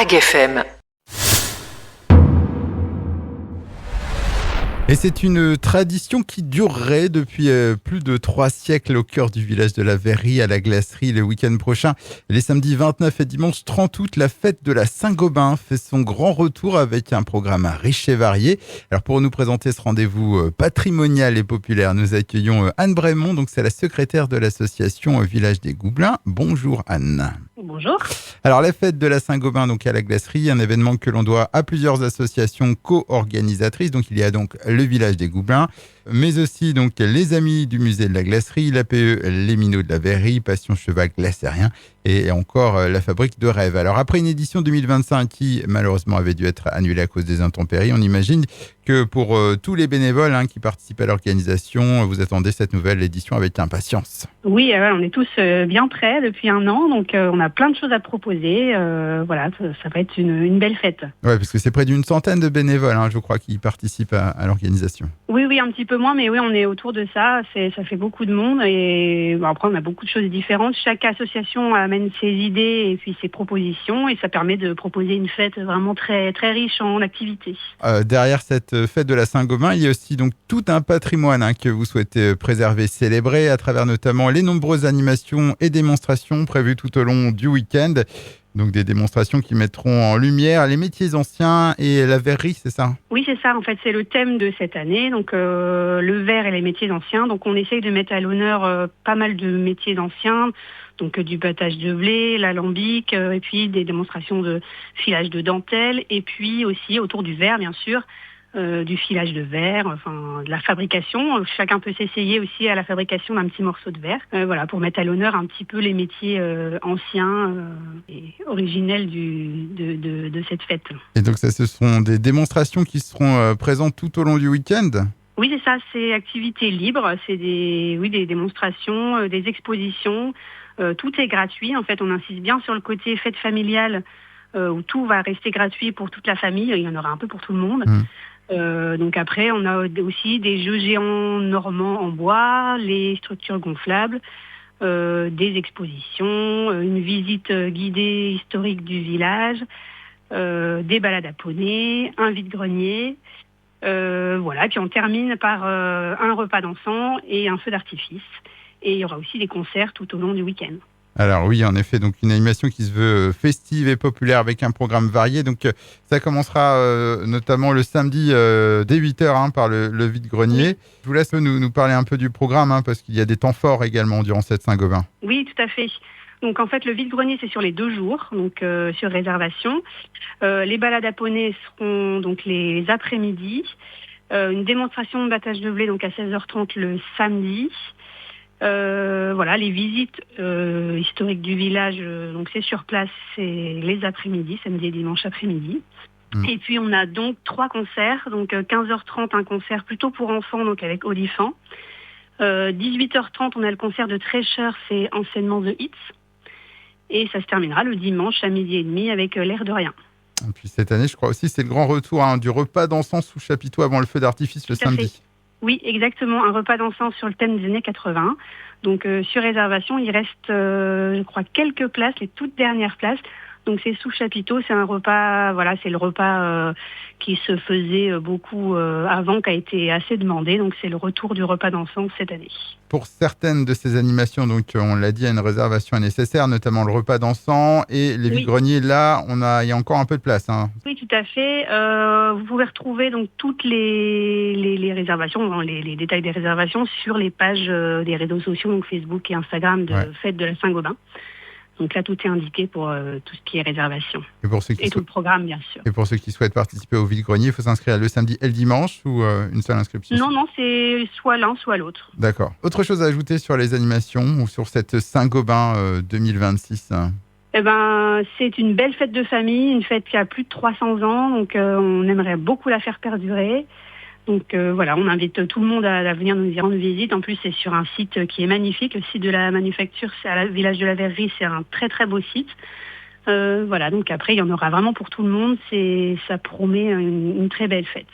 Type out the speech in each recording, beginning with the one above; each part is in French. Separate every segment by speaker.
Speaker 1: AgFM.
Speaker 2: Et c'est une tradition qui durerait depuis plus de 3 siècles au cœur du village de la Verrerie à la glacerie le week-end prochain. Les samedis 29 et dimanche 30 août, la fête de la Saint-Gobain fait son grand retour avec un programme riche et varié. Alors pour nous présenter ce rendez-vous patrimonial et populaire, nous accueillons Anne Brémond, donc c'est la secrétaire de l'association Village des Goublins. Bonjour Anne.
Speaker 3: Bonjour.
Speaker 2: Alors la fête de la Saint-Gobain donc à la glacerie, un événement que l'on doit à plusieurs associations co-organisatrices. Donc il y a donc le village des Goublins, mais aussi donc les amis du musée de la glacerie, l'APE Les Minots de la Verrerie, Passion Cheval Glacérien et encore la fabrique de rêves. Alors après une édition 2025 qui malheureusement avait dû être annulée à cause des intempéries, on imagine que pour tous les bénévoles qui participent à l'organisation, vous attendez cette nouvelle édition avec impatience.
Speaker 3: Oui, on est tous bien prêts depuis un an, donc on a plein de choses à proposer. Voilà, ça va être une belle fête.
Speaker 2: Ouais, parce que c'est près d'une centaine de bénévoles, je crois, qui participent à l'organisation.
Speaker 3: Oui, un petit peu moins, mais oui, on est autour de ça. Ça fait beaucoup de monde et après on a beaucoup de choses différentes. Chaque association amène ses idées et puis ses propositions et ça permet de proposer une fête vraiment très très riche en activités.
Speaker 2: Derrière cette fête de la Saint-Gobain, il y a aussi donc tout un patrimoine que vous souhaitez préserver, célébrer à travers notamment les nombreuses animations et démonstrations prévues tout au long du week-end. Donc des démonstrations qui mettront en lumière les métiers anciens et la verrerie, c'est ça ?
Speaker 3: Oui, c'est ça. En fait, c'est le thème de cette année. Donc le verre et les métiers anciens. Donc on essaye de mettre à l'honneur pas mal de métiers anciens. Donc du battage de blé, l'alambic, et puis des démonstrations de filage de dentelle. Et puis aussi autour du verre, bien sûr. Du filage de verre, de la fabrication. Chacun peut s'essayer aussi à la fabrication d'un petit morceau de verre. Voilà, pour mettre à l'honneur un petit peu les métiers anciens et originels de cette fête.
Speaker 2: Et donc ça, ce sont des démonstrations qui seront présentes tout au long du week-end ?
Speaker 3: Oui, c'est ça, c'est activités libres, c'est des démonstrations, des expositions. Tout est gratuit. En fait, on insiste bien sur le côté fête familiale où tout va rester gratuit pour toute la famille. Il y en aura un peu pour tout le monde. Donc après, on a aussi des jeux géants normands en bois, les structures gonflables, des expositions, une visite guidée historique du village, des balades à poney, un vide-grenier. Voilà, puis on termine par un repas dansant et un feu d'artifice. Et il y aura aussi des concerts tout au long du week-end.
Speaker 2: Alors oui, en effet, donc une animation qui se veut festive et populaire avec un programme varié. Donc ça commencera notamment le samedi dès 8h par le vide-grenier. Oui. Je vous laisse nous parler un peu du programme parce qu'il y a des temps forts également durant cette Saint-Gobain.
Speaker 3: Oui, tout à fait. Donc en fait, le vide-grenier, c'est sur les 2 jours, donc sur réservation. Les balades à poney seront donc les après-midi. Une démonstration de battage de blé donc à 16h30 le samedi. Voilà, les visites historiques du village, donc c'est sur place, c'est les après-midi, samedi et dimanche après-midi. Et puis on a donc 3 concerts, donc 15h30 un concert plutôt pour enfants, donc avec Olifant. 18h30 on a le concert de Treasure, c'est enseignement The Hits. Et ça se terminera le dimanche à 12h30 avec l'air de rien.
Speaker 2: Et puis cette année, je crois aussi, c'est le grand retour du repas dansant sous chapiteau avant le feu d'artifice le samedi.
Speaker 3: Oui, exactement, un repas dansant sur le thème des années 80. Donc sur réservation, il reste, je crois, quelques places, les toutes dernières places. Donc c'est sous chapiteau, c'est un repas, voilà, c'est le repas qui se faisait beaucoup avant, qui a été assez demandé. Donc c'est le retour du repas dansant cette année.
Speaker 2: Pour certaines de ces animations, donc on l'a dit, une réservation est nécessaire, notamment le repas dansant et les vide-greniers. Là, il y a encore un peu de place.
Speaker 3: Oui, tout à fait. Vous pouvez retrouver donc toutes les réservations, les détails des réservations sur les pages des réseaux sociaux, donc Facebook et Instagram de Fête de la Saint-Gobain. Donc là, tout est indiqué pour tout ce qui est réservation.
Speaker 2: Et pour ceux qui
Speaker 3: tout le programme, bien sûr.
Speaker 2: Et pour ceux qui souhaitent participer au vide-grenier, il faut s'inscrire le samedi et le dimanche ou une seule inscription ?
Speaker 3: Non, c'est soit l'un, soit l'autre.
Speaker 2: D'accord. Autre chose à ajouter sur les animations ou sur cette Saint-Gobain 2026 ?
Speaker 3: C'est une belle fête de famille, une fête qui a plus de 300 ans, donc on aimerait beaucoup la faire perdurer. Donc voilà, on invite tout le monde à venir nous y rendre visite. En plus, c'est sur un site qui est magnifique. Le site de la manufacture, c'est à la village de la Verrerie, c'est un très très beau site. Voilà, donc après, il y en aura vraiment pour tout le monde. Ça promet une très belle fête.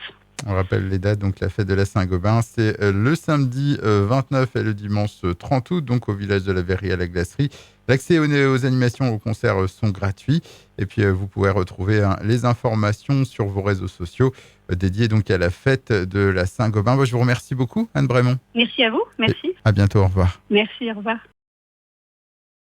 Speaker 2: On rappelle les dates, donc la fête de la Saint-Gobain, c'est le samedi 29 et le dimanche 30 août, donc au village de la Verrerie à la Glacerie. L'accès aux animations, aux concerts sont gratuits. Et puis, vous pouvez retrouver les informations sur vos réseaux sociaux dédiés donc à la fête de la Saint-Gobain. Moi, je vous remercie beaucoup, Anne Brémont.
Speaker 3: Merci à vous, merci.
Speaker 2: Et à bientôt, au revoir.
Speaker 3: Merci, au revoir.